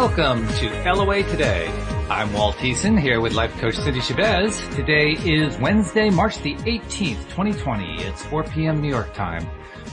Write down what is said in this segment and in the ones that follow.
Welcome to LOA Today. I'm Walt Thiessen here with life coach Cindy Chavez. Today is Wednesday, March the 18th, 2020. It's 4 p.m. New York time.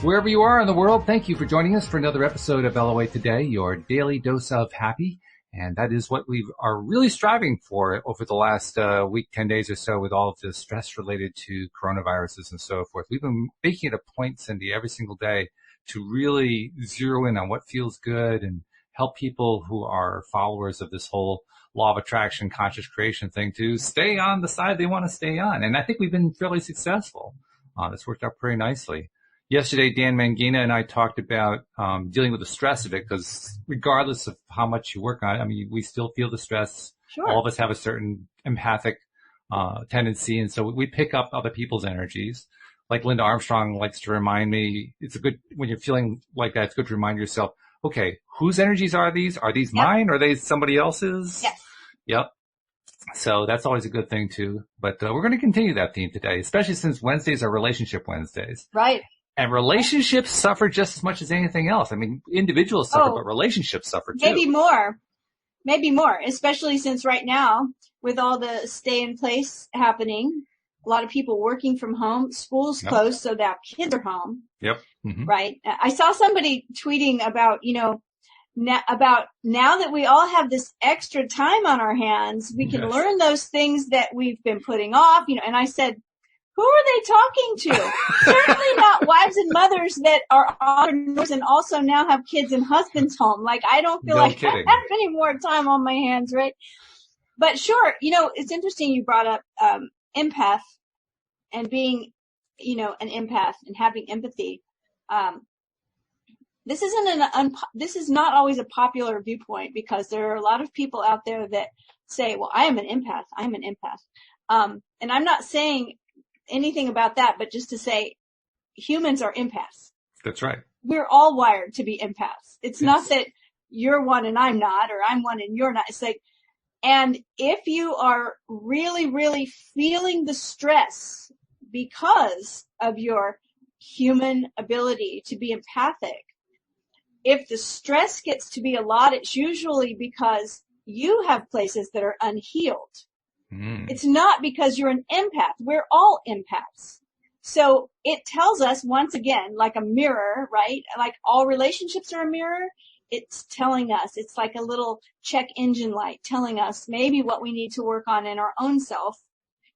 Wherever you are in the world, thank you for joining us for another episode of LOA Today, your daily dose of happy. And that is what we are really striving for over the last week, 10 days or so with all of the stress related to coronaviruses and so forth. We've been making it a point, Cindy, every single day to really zero in on what feels good and help people who are followers of this whole law of attraction, conscious creation thing to stay on the side they want to stay on. And I think we've been fairly successful. It's worked out pretty nicely. Yesterday, Dan Mangina and I talked about dealing with the stress of it, because regardless of how much you work on it, I mean, we still feel the stress. Sure. All of us have a certain empathic tendency, and so we pick up other people's energies. Like Linda Armstrong likes to remind me, it's a good, when you're feeling like that, it's good to remind yourself, okay, whose energies are these? Are these mine? Or are they somebody else's? Yes. Yep. So that's always a good thing too. But we're going to continue that theme today, especially since Wednesdays are relationship Wednesdays. Right. And relationships suffer just as much as anything else. I mean, individuals suffer, but relationships suffer too. Maybe more, especially since right now, with all the stay in place happening, a lot of people working from home, schools closed, so that kids are home. Yep. Mm-hmm. Right. I saw somebody tweeting about, about now that we all have this extra time on our hands, we can learn those things that we've been putting off, and I said, who are they talking to? Certainly not wives and mothers that are entrepreneurs and also now have kids and husbands home. Like, I don't feel I have any more time on my hands, right? But sure, it's interesting you brought up empath and being, an empath and having empathy. This is not always a popular viewpoint, because there are a lot of people out there that say, well, I am an empath. I'm an empath. And I'm not saying anything about that, but just to say humans are empaths. That's right. We're all wired to be empaths. It's not that you're one and I'm not, or I'm one and you're not. It's like, and if you are really, really feeling the stress because of your human ability to be empathic, if the stress gets to be a lot, it's usually because you have places that are unhealed. It's not because you're an empath. We're all empaths. So it tells us, once again, like a mirror, right? Like all relationships are a mirror. It's telling us, it's like a little check engine light telling us maybe what we need to work on in our own self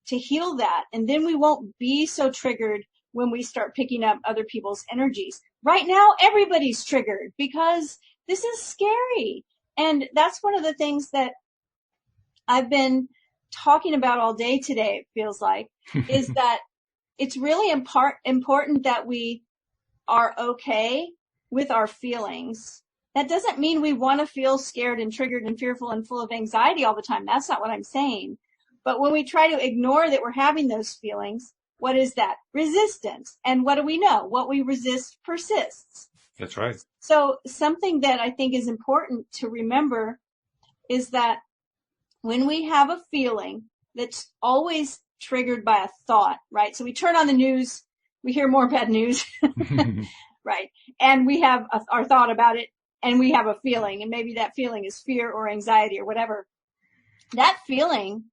to heal that. And then we won't be so triggered when we start picking up other people's energies. Right now, everybody's triggered because this is scary. And that's one of the things that I've been talking about all day today, it feels like, is that it's really important that we are okay with our feelings. That doesn't mean we want to feel scared and triggered and fearful and full of anxiety all the time. That's not what I'm saying. But when we try to ignore that we're having those feelings, what is that? Resistance. And what do we know? What we resist persists. That's right. So something that I think is important to remember is that when we have a feeling that's always triggered by a thought, right? So we turn on the news, we hear more bad news, right? And we have our thought about it, and we have a feeling, and maybe that feeling is fear or anxiety or whatever. That feeling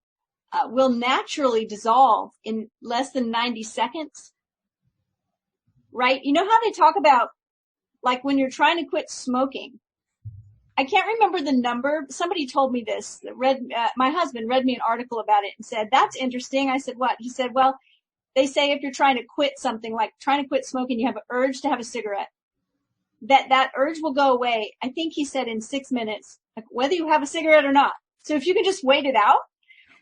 will naturally dissolve in less than 90 seconds, right? You know how they talk about, like, when you're trying to quit smoking, I can't remember the number. Somebody told me this. My husband read me an article about it and said, that's interesting. I said, what? He said, well, they say if you're trying to quit something, like trying to quit smoking, you have an urge to have a cigarette, that urge will go away. I think he said in 6 minutes, like, whether you have a cigarette or not. So if you can just wait it out,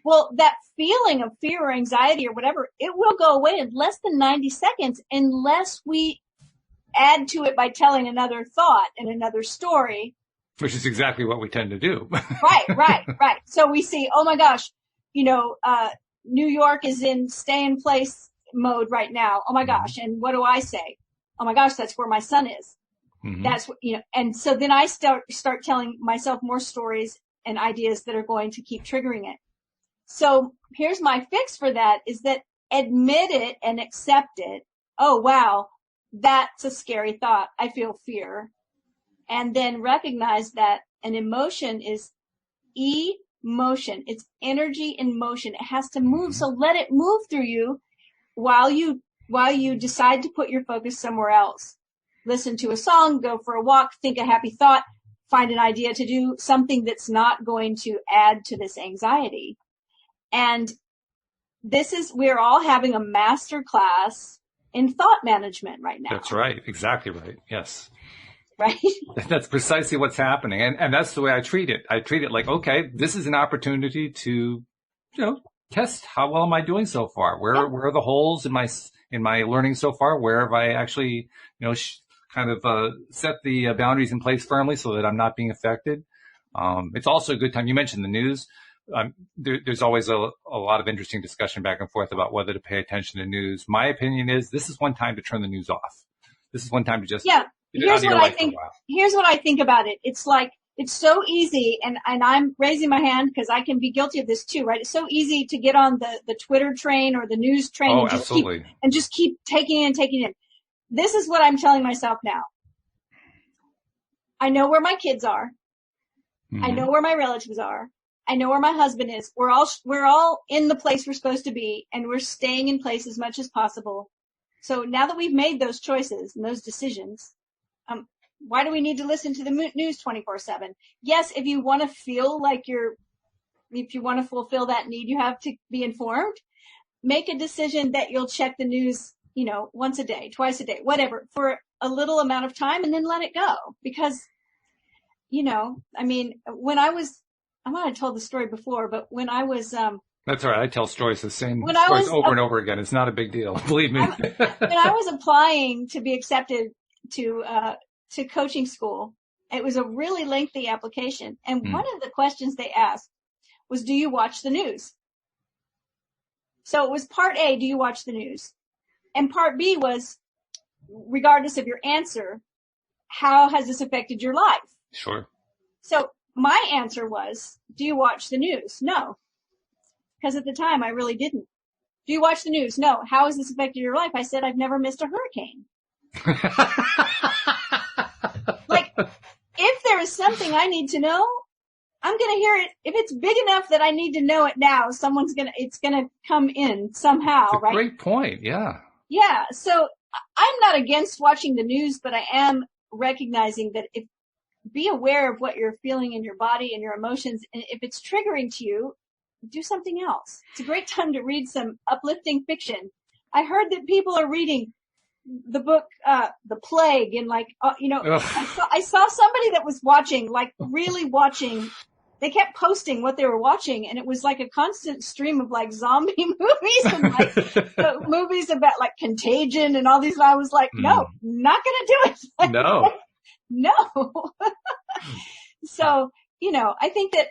well, that feeling of fear or anxiety or whatever, it will go away in less than 90 seconds unless we add to it by telling another thought and another story. Which is exactly what we tend to do. Right. So we see, oh my gosh, New York is in stay in place mode right now. Oh my gosh. And what do I say? Oh my gosh, that's where my son is. Mm-hmm. That's what, and so then I start telling myself more stories and ideas that are going to keep triggering it. So here's my fix for that, is that admit it and accept it. Oh, wow, that's a scary thought. I feel fear. And then recognize that And emotion is emotion. It's energy in motion. It has to move. So let it move through you while you decide to put your focus somewhere else. Listen to a song, go for a walk, think a happy thought, find an idea to do something that's not going to add to this anxiety. And we're all having a master class in thought management right now. That's right. Exactly right. Yes. Right? That's precisely what's happening. And that's the way I treat it. I treat it like, okay, this is an opportunity to, test how well am I doing so far? Where are the holes in my learning so far? Where have I actually, set the boundaries in place firmly so that I'm not being affected? It's also a good time. You mentioned the news. There's always a lot of interesting discussion back and forth about whether to pay attention to news. My opinion is this is one time to turn the news off. This is one time to just get it out of your life for a while. Here's what I think about it. It's like, it's so easy, and I'm raising my hand because I can be guilty of this too, right? It's so easy to get on the Twitter train or the news train and just keep taking in. This is what I'm telling myself now. I know where my kids are. Mm-hmm. I know where my relatives are. I know where my husband is. We're all in the place we're supposed to be, and we're staying in place as much as possible. So now that we've made those choices and those decisions, why do we need to listen to the news 24/7? Yes, if you want to feel like if you want to fulfill that need, you have to be informed. Make a decision that you'll check the news, once a day, twice a day, whatever, for a little amount of time, and then let it go. Because, when I might have told the story before, but when I was, that's all right. I tell stories the same stories over and over again. It's not a big deal. Believe me. When I was applying to be accepted to coaching school, it was a really lengthy application. And one of the questions they asked was, do you watch the news? So it was part A, do you watch the news? And part B was, regardless of your answer, how has this affected your life? Sure. So my answer was, do you watch the news? No. Because at the time I really didn't. Do you watch the news? No. How has this affected your life? I said, I've never missed a hurricane. Like, if there is something I need to know, I'm going to hear it. If it's big enough that I need to know it now, it's going to come in somehow, That's a right? Great point. Yeah. Yeah. So I'm not against watching the news, but I am recognizing that be aware of what you're feeling in your body and your emotions. And if it's triggering to you, do something else. It's a great time to read some uplifting fiction. I heard that people are reading the book, The Plague, and I saw somebody that was really watching. They kept posting what they were watching, and it was like a constant stream of zombie movies and movies about Contagion and all these. And I was like, no, not gonna do it. No. No. So, I think that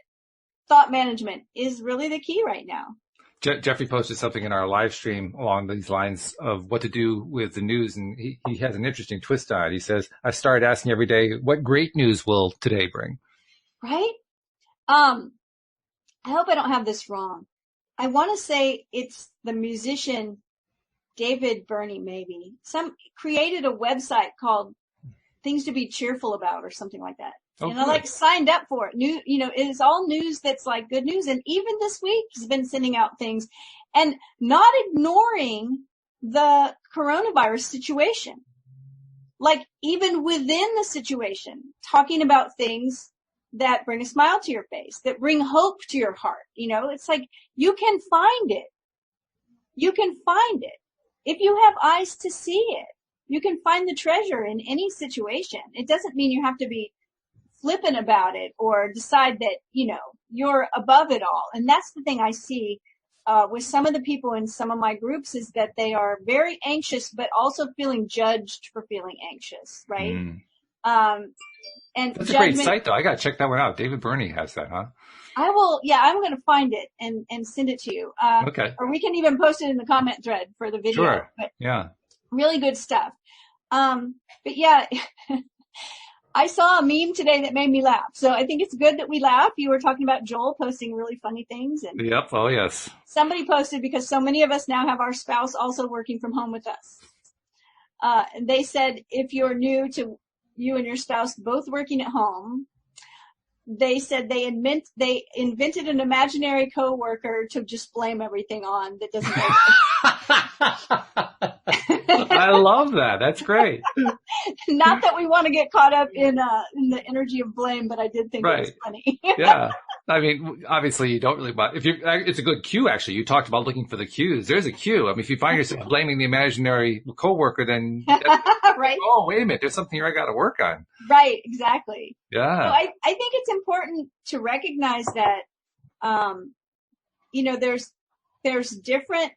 thought management is really the key right now. Jeffrey posted something in our live stream along these lines of what to do with the news, and he has an interesting twist on it. He says, I started asking every day, what great news will today bring? Right? I hope I don't have this wrong. I want to say it's the musician David Burney, maybe. Created a website called Things to Be Cheerful About or something like that. Oh, and I signed up for it. It's all news that's good news. And even this week he's been sending out things and not ignoring the coronavirus situation. Even within the situation, talking about things that bring a smile to your face, that bring hope to your heart. It's you can find it. You can find it. If you have eyes to see it, you can find the treasure in any situation. It doesn't mean you have to be flippant about it or decide that, you're above it all. And that's the thing I see with some of the people in some of my groups is that they are very anxious, but also feeling judged for feeling anxious, right? And that's a great site, though. I got to check that one out. David Burney has that, huh? I will. Yeah, I'm going to find it and send it to you. Okay. Or we can even post it in the comment thread for the video. Sure. But yeah. Really good stuff. But yeah, I saw a meme today that made me laugh. So I think it's good that we laugh. You were talking about Joel posting really funny things. And yep. Oh, yes. Somebody posted because so many of us now have our spouse also working from home with us. And they said, if you're new to you and your spouse both working at home, they said they invented an imaginary coworker to just blame everything on that doesn't work. I love that. That's great. Not that we want to get caught up in the energy of blame, but I did think it was funny. Yeah. I mean, obviously you don't really, but it's a good cue, actually. You talked about looking for the cues. There's a cue. I mean, if you find yourself blaming the imaginary coworker, then, right. Oh, wait a minute. There's something here I got to work on. Right. Exactly. Yeah. So I think it's important to recognize that, there's different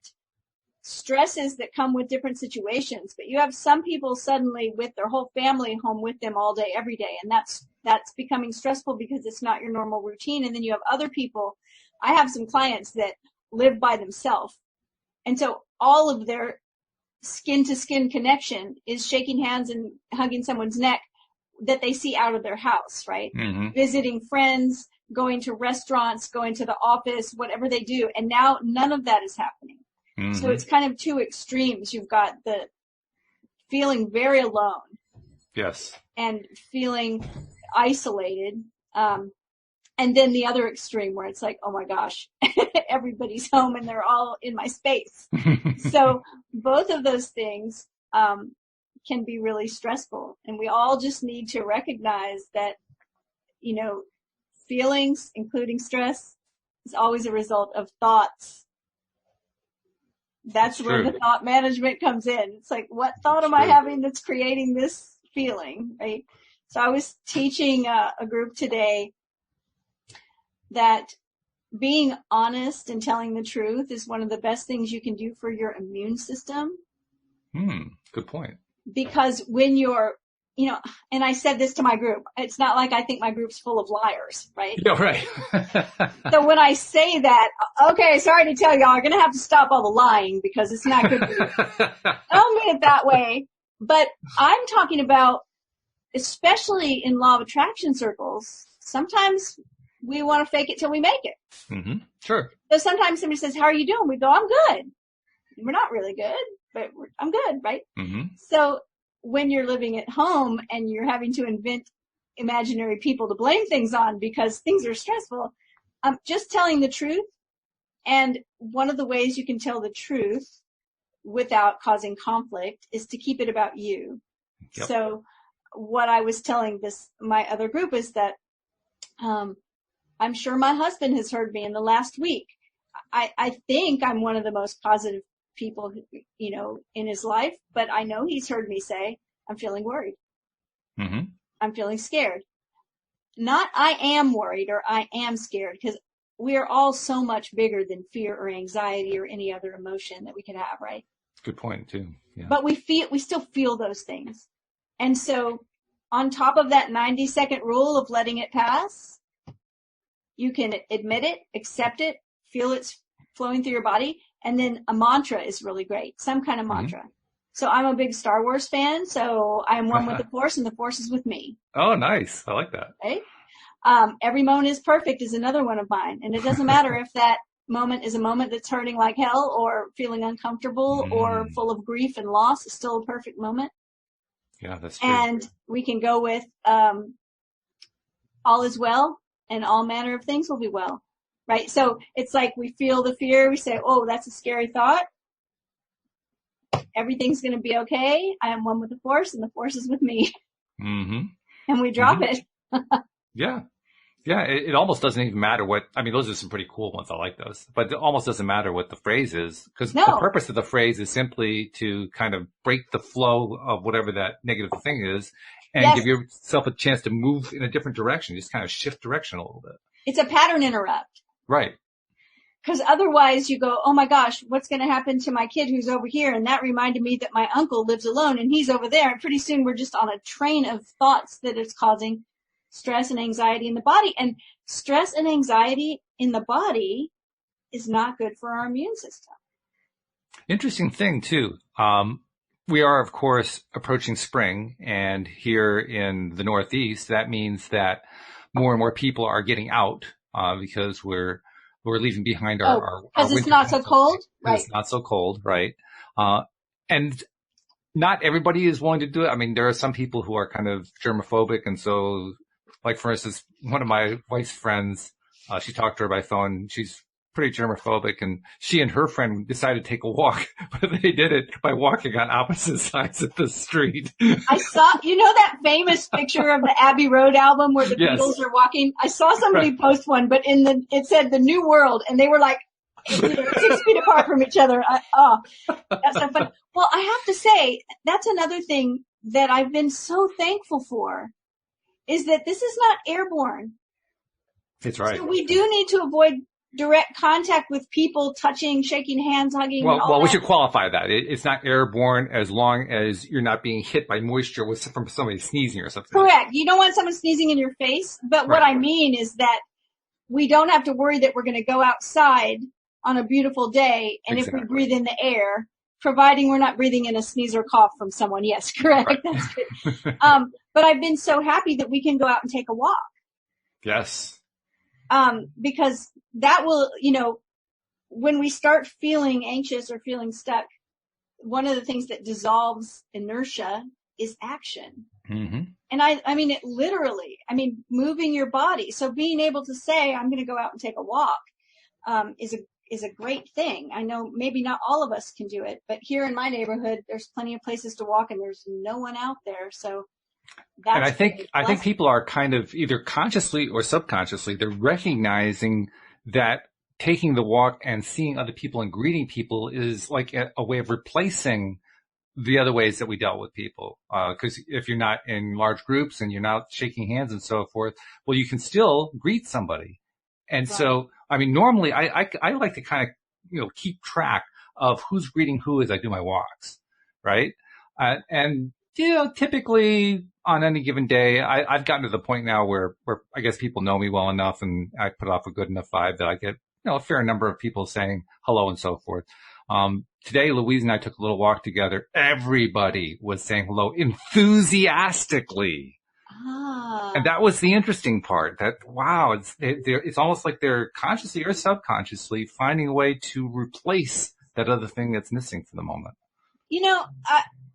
stresses that come with different situations, but you have some people suddenly with their whole family home with them all day, every day. And that's becoming stressful because it's not your normal routine. And then you have other people. I have some clients that live by themselves. And so all of their skin to skin connection is shaking hands and hugging someone's neck that they see out of their house, right? Mm-hmm. Visiting friends, going to restaurants, going to the office, whatever they do. And now none of that is happening. Mm-hmm. So it's kind of two extremes. You've got the feeling very alone. Yes. And feeling isolated. And then the other extreme where it's like, oh my gosh, everybody's home and they're all in my space. So both of those things, can be really stressful. And we all just need to recognize that, feelings, including stress, is always a result of thoughts. That's where the thought management comes in. It's like, what thought am I having that's creating this feeling, right? So I was teaching a group today that being honest and telling the truth is one of the best things you can do for your immune system. Good point. Because when you're, and I said this to my group, it's not like I think my group's full of liars, right? Yeah, right. So when I say that, okay, sorry to tell y'all, you're going to have to stop all the lying because it's not good for you. I don't mean it that way, but I'm talking about, especially in law of attraction circles, sometimes we want to fake it till we make it. Mm-hmm. Sure. So sometimes somebody says, how are you doing? We go, I'm good. We're not really good, but I'm good, right? Mm-hmm. So when you're living at home and you're having to invent imaginary people to blame things on because things are stressful, just telling the truth. And one of the ways you can tell the truth without causing conflict is to keep it about you. Yep. So what I was telling my other group is that, I'm sure my husband has heard me in the last week. I think I'm one of the most positive people, in his life, but I know he's heard me say, I'm feeling worried. Mm-hmm. I'm feeling scared. Not I am worried or I am scared, because we are all so much bigger than fear or anxiety or any other emotion that we could have, right? Good point too. Yeah. But we still feel those things. And so on top of that 90-second rule of letting it pass, you can admit it, accept it, feel it's flowing through your body. And then a mantra is really great. Some kind of mantra. Mm-hmm. So I'm a big Star Wars fan. So I am one with the Force and the Force is with me. Oh, nice. I like that. Okay. Every moment is perfect is another one of mine. And it doesn't matter if that moment is a moment that's hurting like hell or feeling uncomfortable or full of grief and loss. It's still a perfect moment. Yeah, that's true. And we can go with, all is well and all manner of things will be well. Right? So it's like we feel the fear. We say, oh, that's a scary thought. Everything's going to be okay. I am one with the Force and the Force is with me. Mm-hmm. And we drop it. Yeah. Yeah. It almost doesn't even matter those are some pretty cool ones. I like those, but it almost doesn't matter what the phrase is, because the purpose of the phrase is simply to kind of break the flow of whatever that negative thing is and give yourself a chance to move in a different direction. Just kind of shift direction a little bit. It's a pattern interrupt. Right. Because otherwise you go, oh my gosh, what's going to happen to my kid who's over here? And that reminded me that my uncle lives alone and he's over there. And pretty soon we're just on a train of thoughts that is causing stress and anxiety in the body. And stress and anxiety in the body is not good for our immune system. Interesting thing too. We are, of course, approaching spring, and here in the Northeast, that means that more and more people are getting out, because we're leaving behind our because it's not so cold, right? It's not so cold, right? And not everybody is willing to do it. I mean, there are some people who are kind of germophobic, and so like for instance, one of my wife's friends, she talked to her by phone. She's pretty germophobic, and she and her friend decided to take a walk, but they did it by walking on opposite sides of the street. I saw, that famous picture of the Abbey Road album where the Yes. Beatles are walking? I saw somebody post one, but it said the New World, and they were like, 6 feet apart from each other. That's so fun. Well, I have to say, that's another thing that I've been so thankful for, is that this is not airborne. That's right. So we do need to avoid direct contact with people, touching, shaking hands, hugging. Well, we should qualify that. It's not airborne as long as you're not being hit by moisture from somebody sneezing or something. Correct. You don't want someone sneezing in your face. But what I mean is that we don't have to worry that we're going to go outside on a beautiful day, and if we breathe in the air, providing we're not breathing in a sneeze or cough from someone. Yes, correct. Right. That's good. But I've been so happy that we can go out and take a walk. Yes. Because that will, when we start feeling anxious or feeling stuck, one of the things that dissolves inertia is action. Mm-hmm. And I mean it literally. I mean, moving your body. So being able to say, I'm going to go out and take a walk, is a great thing. I know maybe not all of us can do it, but here in my neighborhood, there's plenty of places to walk and there's no one out there. So that's, and I think people are kind of either consciously or subconsciously, they're recognizing that taking the walk and seeing other people and greeting people is like a way of replacing the other ways that we dealt with people. Cause if you're not in large groups and you're not shaking hands and so forth, well, you can still greet somebody. And so, I mean, normally I like to kind of, keep track of who's greeting who as I do my walks. Right. And typically on any given day, I've gotten to the point now where I guess people know me well enough and I put off a good enough vibe that I get, a fair number of people saying hello and so forth. Today, Louise and I took a little walk together. Everybody was saying hello enthusiastically. And that was the interesting part, that, wow, it's almost like they're consciously or subconsciously finding a way to replace that other thing that's missing for the moment.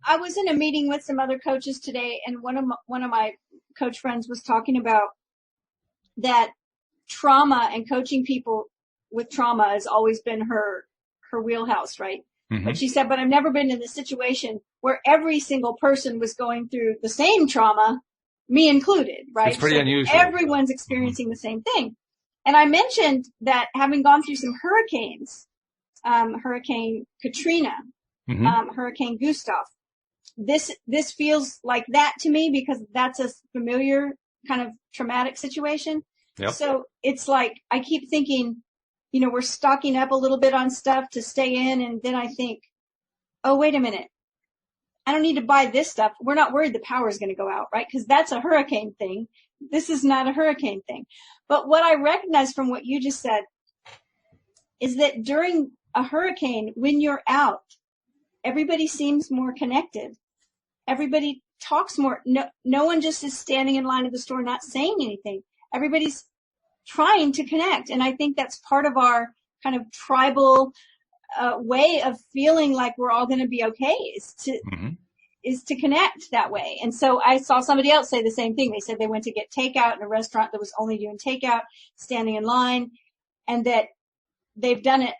I was in a meeting with some other coaches today, and one of my coach friends was talking about that trauma and coaching people with trauma has always been her wheelhouse, right? Mm-hmm. But she said, but I've never been in a situation where every single person was going through the same trauma, me included, right? It's pretty unusual. Everyone's experiencing the same thing. And I mentioned that having gone through some hurricanes, Hurricane Katrina, Hurricane Gustav, this feels like that to me because that's a familiar kind of traumatic situation. Yep. So it's like, I keep thinking, we're stocking up a little bit on stuff to stay in. And then I think, oh, wait a minute. I don't need to buy this stuff. We're not worried the power is going to go out, right? Because that's a hurricane thing. This is not a hurricane thing. But what I recognize from what you just said is that during a hurricane, when you're out, everybody seems more connected. Everybody talks more. No one just is standing in line at the store not saying anything. Everybody's trying to connect. And I think that's part of our kind of tribal way of feeling like we're all going to be okay is to connect that way. And so I saw somebody else say the same thing. They said they went to get takeout in a restaurant that was only doing takeout, standing in line, and that they've done it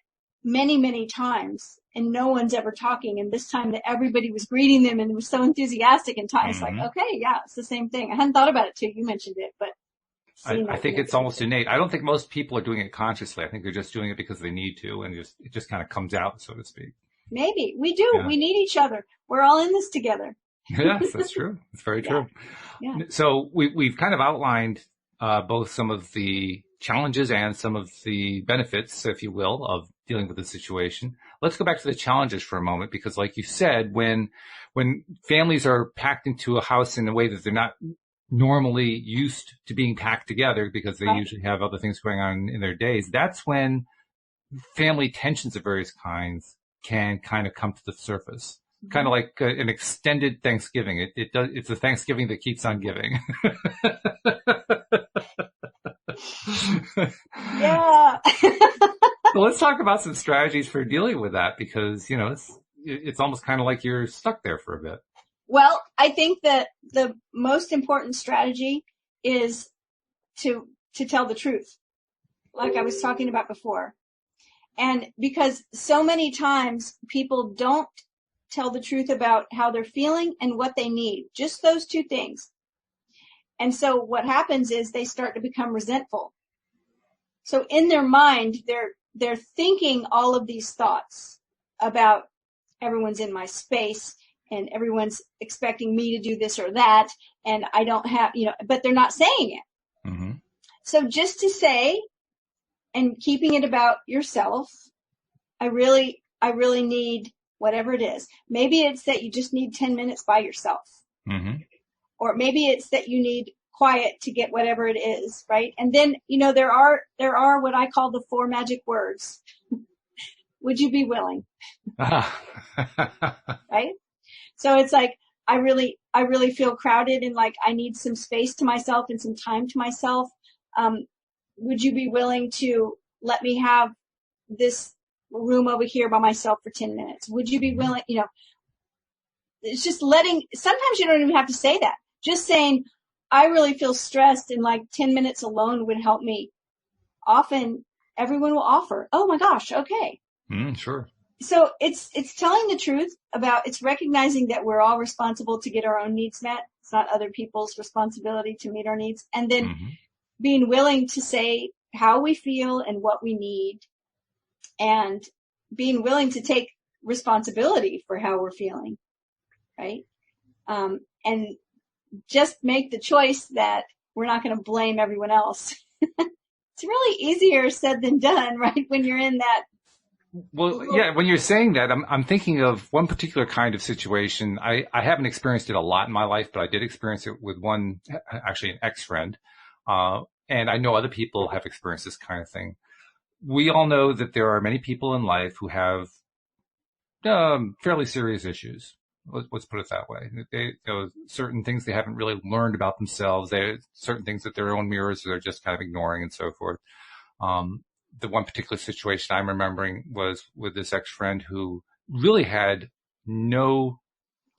many, many times and no one's ever talking. And this time that everybody was greeting them and was so enthusiastic and talking. It's like, okay, yeah, it's the same thing. I hadn't thought about it too. You mentioned it, but I think it's almost innate. I don't think most people are doing it consciously. I think they're just doing it because they need to, and it just kind of comes out, so to speak. Maybe. We do. Yeah. We need each other. We're all in this together. Yes, that's true. It's very true. Yeah. So we've kind of outlined both some of the challenges and some of the benefits, if you will, of dealing with the situation. Let's go back to the challenges for a moment, because like you said, when families are packed into a house in a way that they're not normally used to being packed together because they usually have other things going on in their days, that's when family tensions of various kinds can kind of come to the surface. Kind of like an extended Thanksgiving. It's a Thanksgiving that keeps on giving. Yeah. So let's talk about some strategies for dealing with that, because, it's almost kind of like you're stuck there for a bit. Well, I think that the most important strategy is to tell the truth, like I was talking about before. And because so many times people don't tell the truth about how they're feeling and what they need, just those two things. And so what happens is they start to become resentful. So in their mind, they're thinking all of these thoughts about everyone's in my space and everyone's expecting me to do this or that. And I don't have, but they're not saying it. Mm-hmm. So just to say, and keeping it about yourself, I really need whatever it is. Maybe it's that you just need 10 minutes by yourself. Mm-hmm. Or maybe it's that you need quiet to get whatever it is, right? And then, there are what I call the 4 magic words. Would you be willing? Right? So it's like, I really feel crowded and like I need some space to myself and some time to myself. Would you be willing to let me have this room over here by myself for 10 minutes? Would you be willing, it's just sometimes you don't even have to say that. Just saying, I really feel stressed and like 10 minutes alone would help me. Often everyone will offer, oh my gosh, okay. Sure. So it's telling the truth it's recognizing that we're all responsible to get our own needs met. It's not other people's responsibility to meet our needs. And then being willing to say how we feel and what we need, and being willing to take responsibility for how we're feeling, right? And just make the choice that we're not going to blame everyone else. It's really easier said than done, right? When you're in that. Well, yeah, when you're saying that, I'm thinking of one particular kind of situation. I haven't experienced it a lot in my life, but I did experience it with one, actually an ex-friend. And I know other people have experienced this kind of thing. We all know that there are many people in life who have fairly serious issues. Let's put it that way. Certain things they haven't really learned about themselves. Certain things that their own mirrors they're just kind of ignoring and so forth. The one particular situation I'm remembering was with this ex-friend who really had no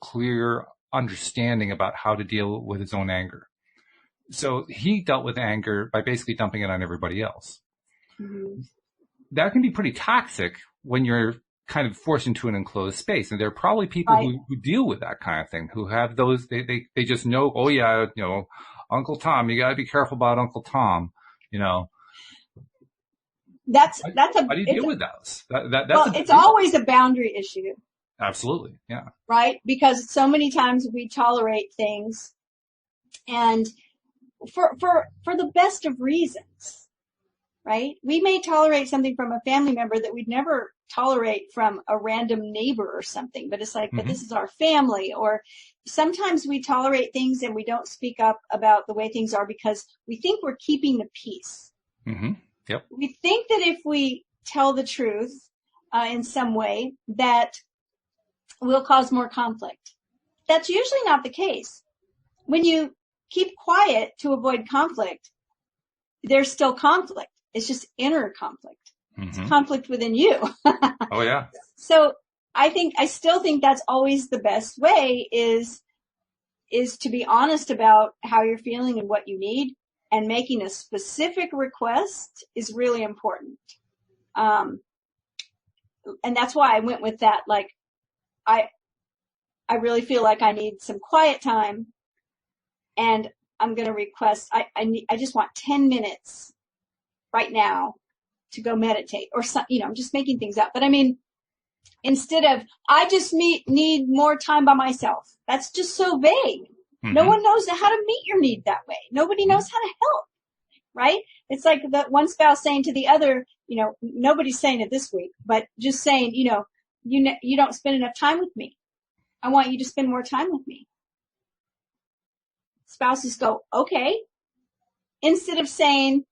clear understanding about how to deal with his own anger. So he dealt with anger by basically dumping it on everybody else. Mm-hmm. That can be pretty toxic when you're kind of forced into an enclosed space. And there are probably people who deal with that kind of thing, who have those, they just know, oh yeah, Uncle Tom, you gotta be careful about Uncle Tom, How do you deal with those? It's always a boundary issue. Absolutely. Yeah. Right? Because so many times we tolerate things and for the best of reasons, right? We may tolerate something from a family member that we'd never tolerate from a random neighbor or something, but it's like, but this is our family. Or sometimes we tolerate things and we don't speak up about the way things are because we think we're keeping the peace. Mm-hmm. Yep. We think that if we tell the truth in some way that we'll cause more conflict. That's usually not the case. When you keep quiet to avoid conflict, there's still conflict. It's just inner conflict. It's conflict within you. Oh yeah. So I still think that's always the best way is to be honest about how you're feeling and what you need, and making a specific request is really important. And that's why I went with that. Like, I really feel like I need some quiet time, and I'm going to request, I just want 10 minutes right now to go meditate or something, I'm just making things up. But I mean, instead of, I just need more time by myself. That's just so vague. No one knows how to meet your need that way. Nobody knows how to help, right? It's like the one spouse saying to the other, nobody's saying it this week, but just saying, you don't spend enough time with me. I want you to spend more time with me. Spouses go, okay. Instead of saying,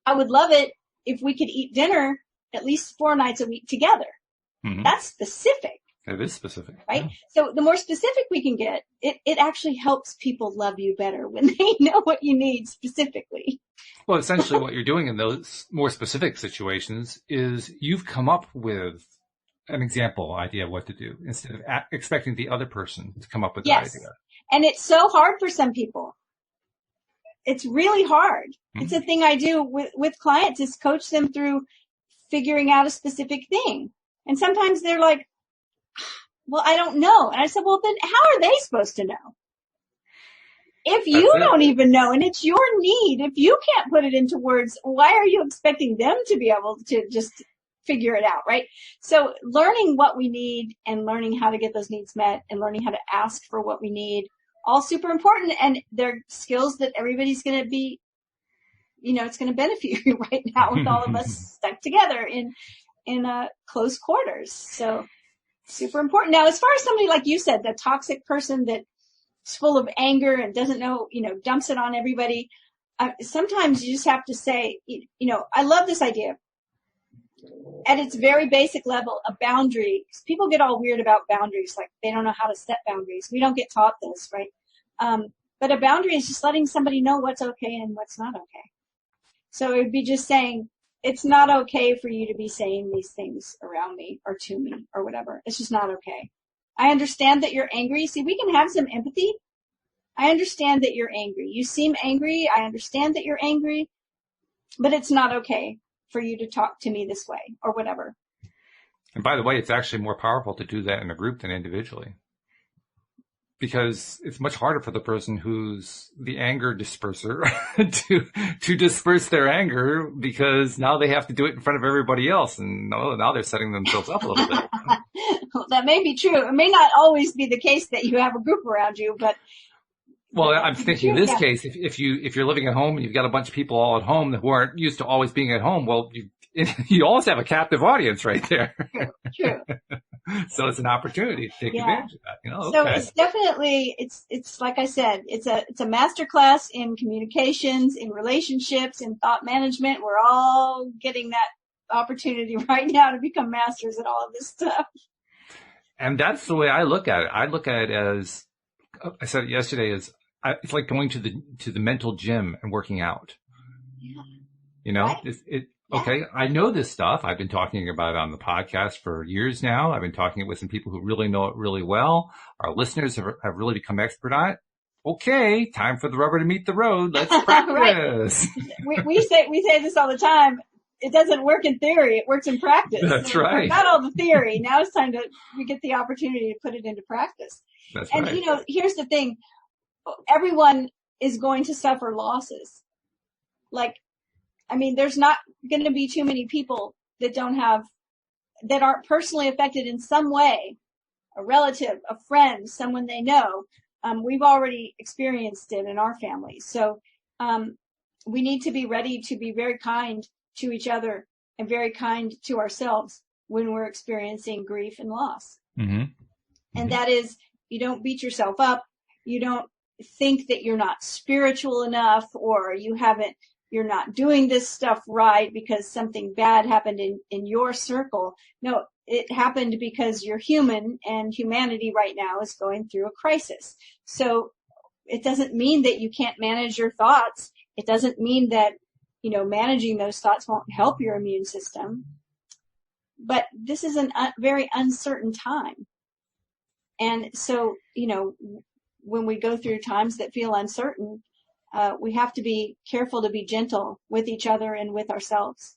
I would love it if we could eat dinner at least 4 nights a week together. That's specific. It is specific. Right? Yeah. So the more specific we can get, it actually helps people love you better when they know what you need specifically. Well, essentially what you're doing in those more specific situations is you've come up with an example idea of what to do instead of expecting the other person to come up with that idea. And it's so hard for some people. it's really hard. Mm-hmm. It's a thing I do with clients, is coach them through figuring out a specific thing. And sometimes they're like, well, I don't know. And I said, well, then how are they supposed to know? If you don't even know, and it's your need, if you can't put it into words, why are you expecting them to be able to just figure it out, right? So learning what we need and learning how to get those needs met and learning how to ask for what we need, all super important. And they're skills that everybody's going to be, it's going to benefit you right now with all of us stuck together in close quarters. So super important. Now, as far as somebody like you said, the toxic person that's full of anger and doesn't know, dumps it on everybody. Sometimes you just have to say, I love this idea. At its very basic level, a boundary, people get all weird about boundaries, like they don't know how to set boundaries. We don't get taught this, right? But a boundary is just letting somebody know what's okay and what's not okay. So it would be just saying, it's not okay for you to be saying these things around me or to me or whatever. It's just not okay. I understand that you're angry. See, we can have some empathy. I understand that you're angry. You seem angry. I understand that you're angry, but it's not okay for you to talk to me this way or whatever. And by the way, it's actually more powerful to do that in a group than individually, because it's much harder for the person who's the anger disperser to disperse their anger, because now they have to do it in front of everybody else. And now they're setting themselves up a little bit. Well, that may be true. It may not always be the case that you have a group around you, but. Well, I'm thinking in this case, if you're living at home and you've got a bunch of people all at home who aren't used to always being at home, well, you always have a captive audience right there. True. So it's an opportunity to take advantage of that. So it's definitely, it's like I said, it's a master class in communications, in relationships, in thought management. We're all getting that opportunity right now to become masters at all of this stuff. And that's the way I look at it. I look at it as, I said it yesterday, it's like going to the mental gym and working out. Yeah. Right. Okay, I know this stuff. I've been talking about it on the podcast for years now. I've been talking with some people who really know it really well. Our listeners have really become expert on it. Okay, time for the rubber to meet the road. Let's practice. Right. We say this all the time. It doesn't work in theory. It works in practice. That's right. Not all the theory. Now it's time we get the opportunity to put it into practice. That's right. And, here's the thing. Everyone is going to suffer losses. There's not going to be too many people that aren't personally affected in some way. A relative, a friend, someone they know. We've already experienced it in our families. So, we need to be ready to be very kind to each other and very kind to ourselves when we're experiencing grief and loss. Mm-hmm. And that is, you don't beat yourself up. You don't think that you're not spiritual enough, or you're not doing this stuff right because something bad happened in your circle. No, it happened because you're human, and humanity right now is going through a crisis. So it doesn't mean that you can't manage your thoughts. It doesn't mean that, managing those thoughts won't help your immune system. But this is a very uncertain time. And so, when we go through times that feel uncertain, we have to be careful to be gentle with each other and with ourselves.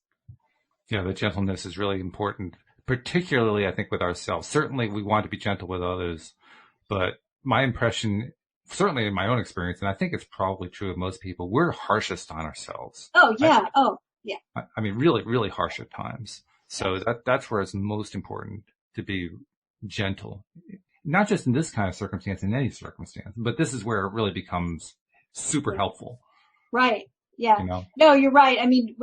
Yeah, the gentleness is really important, particularly, I think, with ourselves. Certainly, we want to be gentle with others, but my impression, certainly in my own experience, and I think it's probably true of most people, we're harshest on ourselves. Oh, yeah. I mean, really, really harsh at times. So that's where it's most important to be gentle. Not just in this kind of circumstance, in any circumstance, but this is where it really becomes super helpful. Right. Yeah. No, you're right. I mean,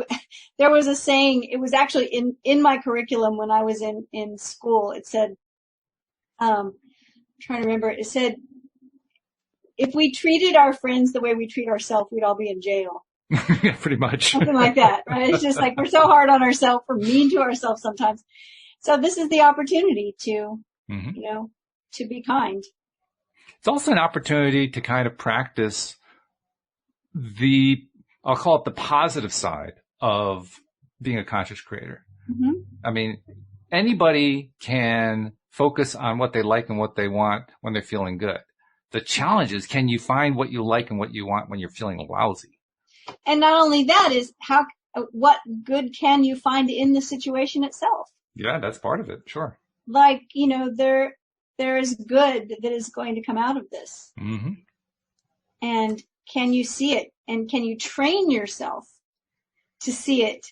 there was a saying, it was actually in my curriculum when I was in school. It said, I'm trying to remember, it said, if we treated our friends the way we treat ourselves, we'd all be in jail. Yeah, pretty much. Something like that, right? It's just like we're so hard on ourselves, we're mean to ourselves sometimes. So this is the opportunity to, to be kind. It's also an opportunity to kind of practice I'll call it the positive side of being a conscious creator. Mm-hmm. I mean, anybody can focus on what they like and what they want when they're feeling good. The challenge is, can you find what you like and what you want when you're feeling lousy? And not only that is what good can you find in the situation itself? Yeah, that's part of it. Sure. Like, there is good that is going to come out of this. Mm-hmm. And can you see it? And can you train yourself to see it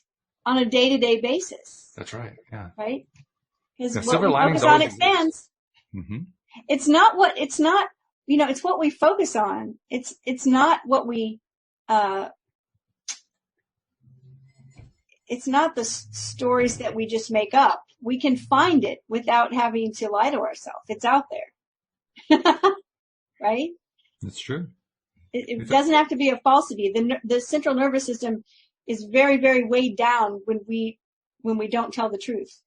on a day-to-day basis? That's right. Yeah. Right? Because what silver we linings focus on always expands. Mm-hmm. It's what we focus on. It's not what we, it's not the stories that we just make up. We can find it without having to lie to ourselves. It's out there. Right? That's true. It doesn't have to be a falsity. The central nervous system is very, very weighed down when we don't tell the truth.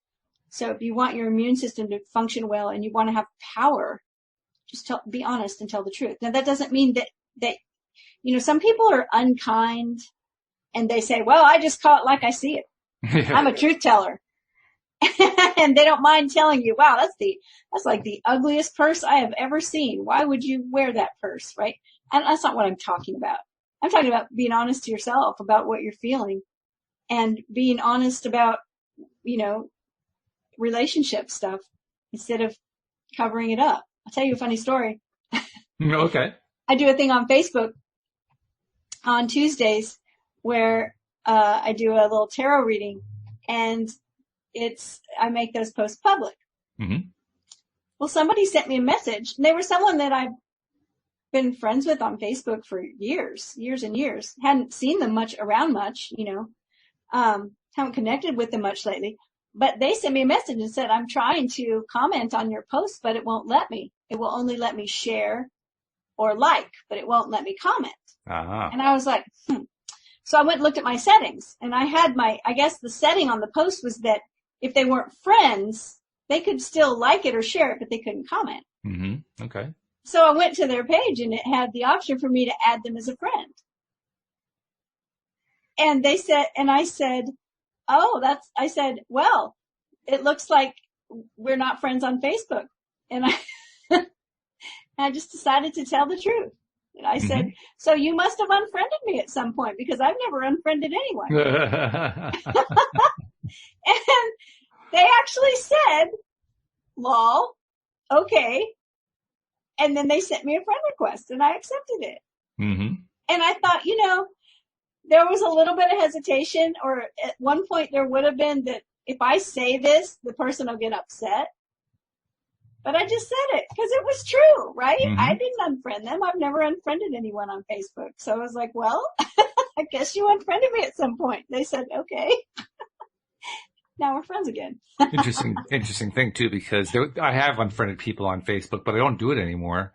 So if you want your immune system to function well and you want to have power, just be honest and tell the truth. Now that doesn't mean that some people are unkind and they say, well, I just call it like I see it. Yeah. I'm a truth teller. And they don't mind telling you, wow, that's like the ugliest purse I have ever seen. Why would you wear that purse? Right? And that's not what I'm talking about. I'm talking about being honest to yourself about what you're feeling and being honest about, relationship stuff instead of covering it up. I'll tell you a funny story. Okay. I do a thing on Facebook on Tuesdays where I do a little tarot reading, and I make those posts public. Mm-hmm. Well, somebody sent me a message, and they were someone that I've been friends with on Facebook for years and years. Hadn't seen them around much, haven't connected with them much lately. But they sent me a message and said, I'm trying to comment on your post, but it won't let me. It will only let me share or like, but it won't let me comment. Uh-huh. And I was like, So I went and looked at my settings, and I had I guess the setting on the post was that if they weren't friends, they could still like it or share it, but they couldn't comment. Mm-hmm. Okay. So I went to their page, and it had the option for me to add them as a friend. And I said, well, it looks like we're not friends on Facebook. And I just decided to tell the truth. And I said, so you must have unfriended me at some point because I've never unfriended anyone. And they actually said, lol, okay. And then they sent me a friend request and I accepted it. Mm-hmm. And I thought, there was a little bit of hesitation, or at one point there would have been that if I say this, the person will get upset. But I just said it because it was true, right? Mm-hmm. I didn't unfriend them. I've never unfriended anyone on Facebook. So I was like, well, I guess you unfriended me at some point. They said, okay. Now we're friends again. Interesting thing too, because I have unfriended people on Facebook, but I don't do it anymore.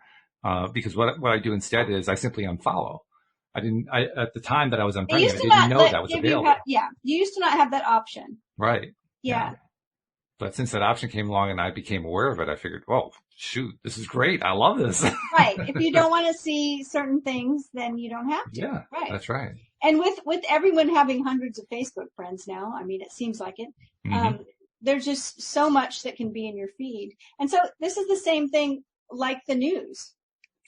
Because what I do instead is I simply unfollow. At the time that I was unfriended, I didn't know that was available. You used to not have that option. Right. Yeah. But since that option came along and I became aware of it, I figured, well, shoot, this is great. I love this. Right. If you don't want to see certain things, then you don't have to. Yeah, right. That's right. And with everyone having hundreds of Facebook friends now, I mean, it seems like it. Mm-hmm. There's just so much that can be in your feed. And so this is the same thing like the news.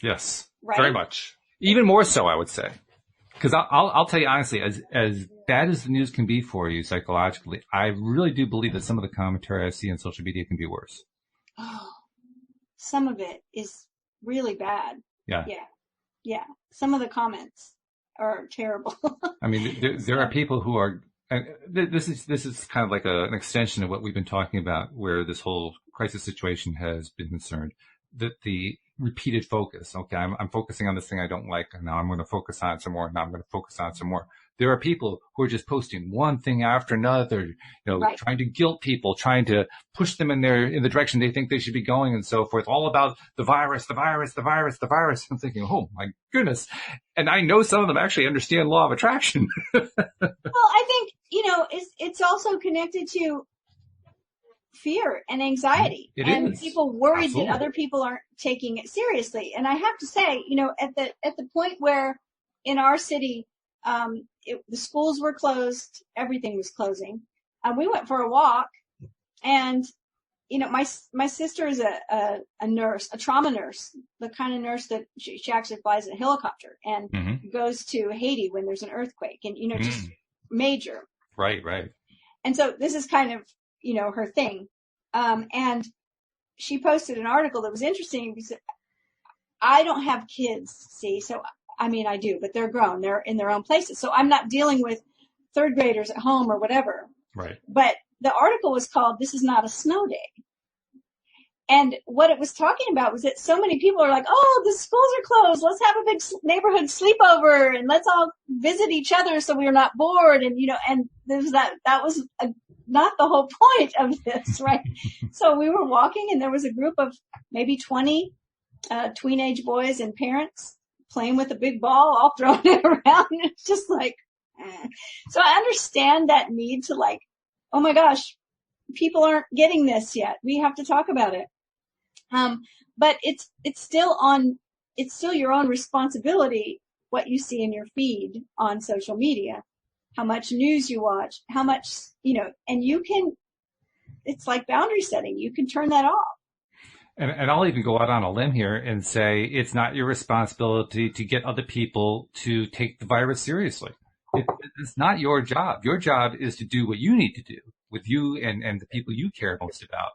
Yes, right? Very much. Even more so, I would say. Because I'll tell you honestly, as bad as the news can be for you psychologically, I really do believe that some of the commentary I see on social media can be worse. Oh, some of it is really bad. Yeah. Yeah. Some of the comments are terrible. I mean, there are people who are, and this is kind of like an extension of what we've been talking about, where this whole crisis situation has been concerned. That the repeated focus. Okay, I'm focusing on this thing I don't like, and now I'm going to focus on it some more, and now I'm going to focus on it some more. There are people who are just posting one thing after another, right. Trying to guilt people, trying to push them in the direction they think they should be going and so forth, all about the virus. I'm thinking, oh my goodness. And I know some of them actually understand law of attraction. Well, I think, it's also connected to fear and anxiety and people worried Absolutely. that other people aren't taking it seriously. And I have to say, at the point where in our city, the schools were closed, everything was closing. We went for a walk and my sister is a nurse, a trauma nurse, the kind of nurse that she actually flies a helicopter and goes to Haiti when there's an earthquake and, just major. Right, right. And so this is kind of, her thing. And she posted an article that was interesting because I don't have kids, see, so, I do, but they're grown. They're in their own places. So I'm not dealing with third graders at home or whatever. Right. But the article was called, "This is Not a Snow Day." And what it was talking about was that so many people are like, oh, the schools are closed. Let's have a big neighborhood sleepover and let's all visit each other so we're not bored. And, and there's that was not the whole point of this, right? So we were walking and there was a group of maybe 20 tween-age boys and parents playing with a big ball, all throwing it around. It's just like, So I understand that need to like, oh my gosh, people aren't getting this yet. We have to talk about it. But it's still your own responsibility what you see in your feed on social media, how much news you watch, how much, and it's like boundary setting. You can turn that off. And I'll even go out on a limb here and say it's not your responsibility to get other people to take the virus seriously. It's not your job. Your job is to do what you need to do with you and the people you care most about.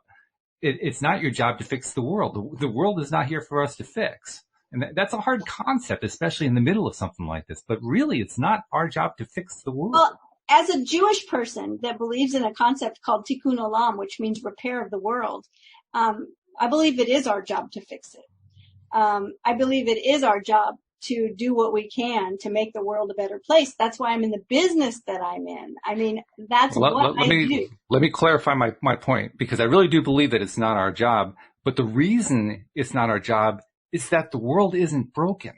It's not your job to fix the world. The world is not here for us to fix. And that's a hard concept, especially in the middle of something like this. But really, it's not our job to fix the world. Well, as a Jewish person that believes in a concept called tikkun olam, which means repair of the world, I believe it is our job to fix it. I believe it is our job to do what we can to make the world a better place. That's why I'm in the business that I'm in. I mean, that's what I do. Let me clarify my point, because I really do believe that it's not our job. But the reason it's not our job is that the world isn't broken.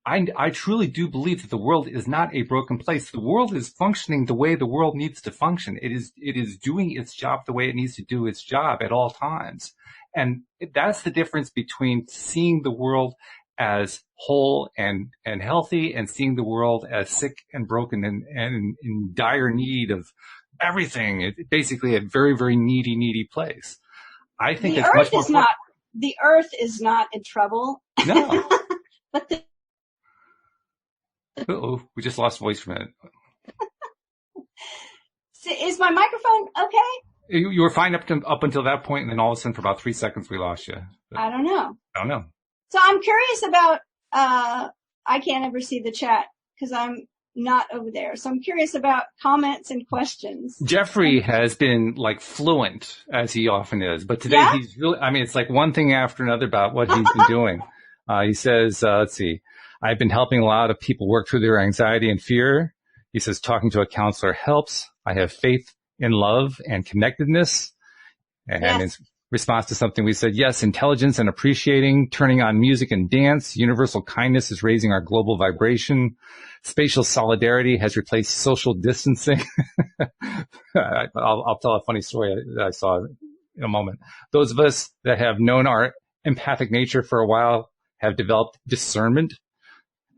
I truly do believe that the world is not a broken place. The world is functioning the way the world needs to function. It is doing its job the way it needs to do its job at all times. And that's the difference between seeing the world as whole and healthy and seeing the world as sick and broken and in dire need of everything. It's basically a very, very needy place. I think the earth is not, the earth is not in trouble. No. But Uh-oh, we just lost voice for a minute. Is my microphone okay? You were fine up until that point, and then all of a sudden for about 3 seconds we lost you. I don't know. So I'm curious about, I can't ever see the chat because I'm not over there. So I'm curious about comments and questions. Jeffrey has been like fluent, as he often is, but today he's really, it's like one thing after another about what he's been doing. He says, let's see, I've been helping a lot of people work through their anxiety and fear. He says, talking to a counselor helps. I have faith in love and connectedness. And in response to something we said, yes, intelligence and appreciating, turning on music and dance. Universal kindness is raising our global vibration. Spatial solidarity has replaced social distancing. I'll tell a funny story that I saw in a moment. Those of us that have known our empathic nature for a while have developed discernment.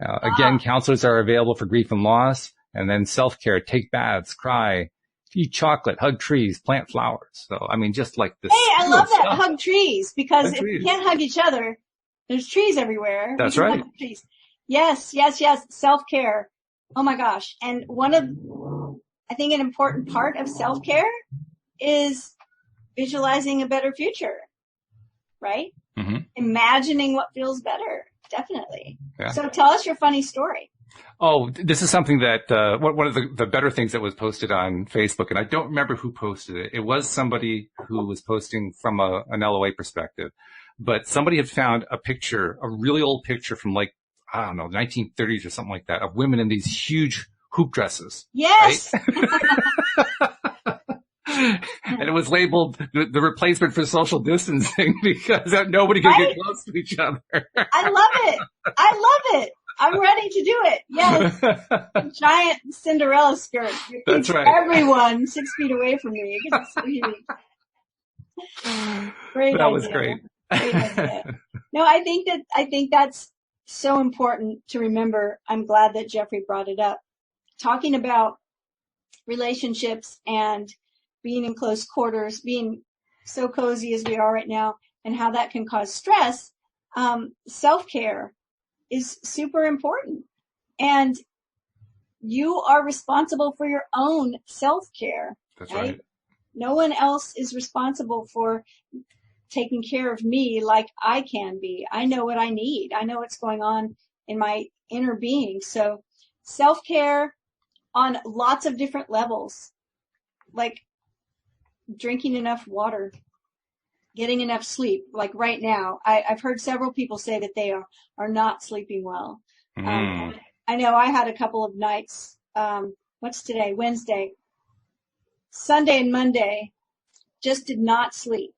Again, counselors are available for grief and loss. And then self-care, take baths, cry, eat chocolate, hug trees, plant flowers. So, just like this. Hey, I love that. Hug trees, because if we can't hug each other, there's trees everywhere. That's right. Trees. Yes. Self-care. Oh my gosh. And I think an important part of self-care is visualizing a better future, right? Mm-hmm. Imagining what feels better. Definitely. Yeah. So tell us your funny story. Oh, this is something that, one of the better things that was posted on Facebook, and I don't remember who posted it. It was somebody who was posting from an LOA perspective, but somebody had found a really old picture from 1930s or something like that, of women in these huge hoop dresses. Yes. Right? And it was labeled the replacement for social distancing because nobody could get close to each other. I love it. I'm ready to do it. Yes. Giant Cinderella skirt. That's right. Everyone 6 feet away from me. It's so huge. Great that idea. Was great. Great idea. No, I think that's so important to remember. I'm glad that Jeffrey brought it up. Talking about relationships and being in close quarters, being so cozy as we are right now and how that can cause stress, self-care is super important. And you are responsible for your own self-care. That's right. No one else is responsible for taking care of me like I can be. I know what I need. I know what's going on in my inner being. So self-care on lots of different levels, like drinking enough water, getting enough sleep. Like right now, I've heard several people say that they are not sleeping well. I know I had a couple of nights, what's today? Wednesday, Sunday and Monday, just did not sleep.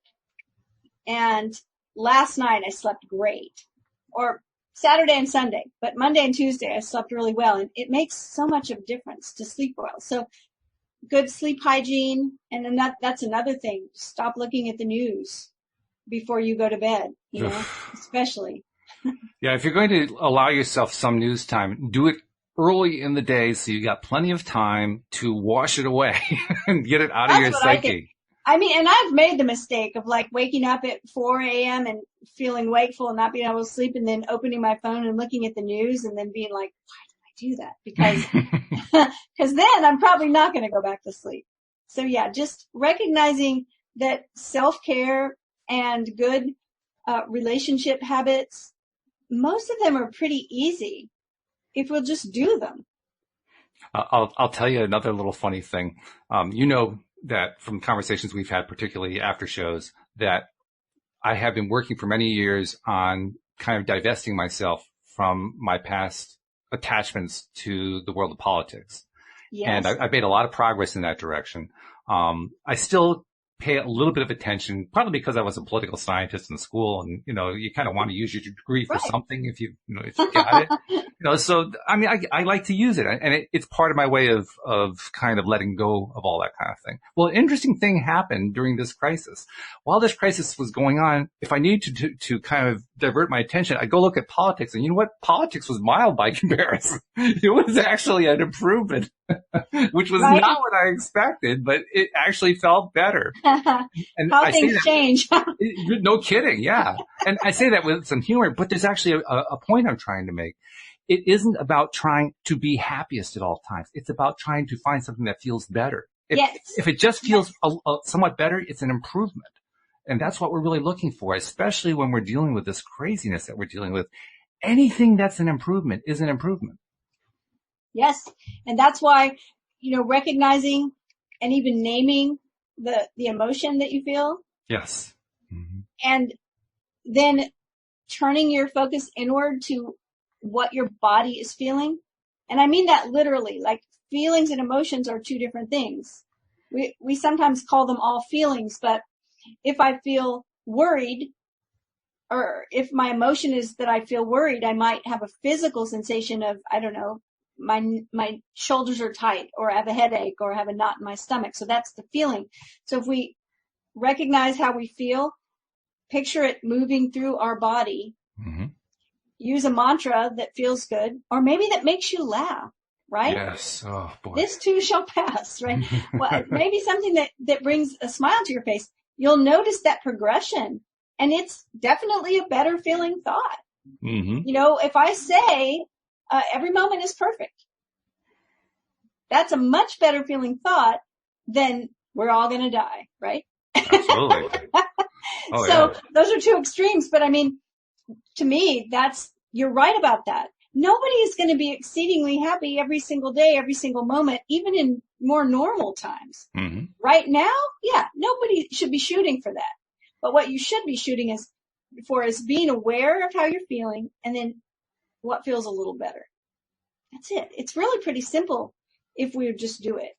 And last night I slept great, or Saturday and Sunday, but Monday and Tuesday I slept really well. And it makes so much of a difference to sleep well. So good sleep hygiene. And then that's another thing. Stop looking at the news before you go to bed, especially. Yeah. If you're going to allow yourself some news time, do it early in the day so you got plenty of time to wash it away and get it out of your psyche. I mean, and I've made the mistake of like waking up at 4 a.m. and feeling wakeful and not being able to sleep, and then opening my phone and looking at the news and then being like, why did I do that? Because then I'm probably not going to go back to sleep. So yeah, just recognizing that self-care and good relationship habits, most of them are pretty easy if we'll just do them. I'll tell you another little funny thing. That from conversations we've had, particularly after shows, that I have been working for many years on kind of divesting myself from my past attachments to the world of politics. Yes. And I've made a lot of progress in that direction. I still pay a little bit of attention, probably because I was a political scientist in school, and you kind of want to use your degree for something if you got it. So I mean, I like to use it, and it's part of my way of kind of letting go of all that kind of thing. Well, an interesting thing happened during this crisis. While this crisis was going on, if I needed to kind of divert my attention, I'd go look at politics, and you know what? Politics was mild by comparison. It was actually an improvement, which was not what I expected, but it actually felt better. And how things change. No kidding. Yeah. And I say that with some humor, but there's actually a point I'm trying to make. It isn't about trying to be happiest at all times. It's about trying to find something that feels better. If it just feels somewhat better, it's an improvement. And that's what we're really looking for, especially when we're dealing with this craziness that we're dealing with. Anything that's an improvement is an improvement. Yes. And that's why, recognizing and even naming the emotion that you feel. Yes. Mm-hmm. And then turning your focus inward to what your body is feeling. And I mean that literally, like feelings and emotions are two different things. We sometimes call them all feelings, but if I feel worried, or if my emotion is that I feel worried, I might have a physical sensation of, I don't know, my shoulders are tight, or I have a headache, or I have a knot in my stomach. So that's the feeling. So if we recognize how we feel, picture it moving through our body, mm-hmm. Use a mantra that feels good, or maybe that makes you laugh, right? Yes. Oh boy. This too shall pass, right? Well, maybe something that brings a smile to your face. You'll notice that progression, and it's definitely a better feeling thought. Mm-hmm. If I say, every moment is perfect, that's a much better feeling thought than we're all going to die, right? Absolutely. Those are two extremes, but I mean, to me, you're right about that. Nobody is going to be exceedingly happy every single day, every single moment, even in more normal times. Mm-hmm. Right now, nobody should be shooting for that. But what you should be shooting is being aware of how you're feeling, and then what feels a little better. That's it. It's really pretty simple if we just do it.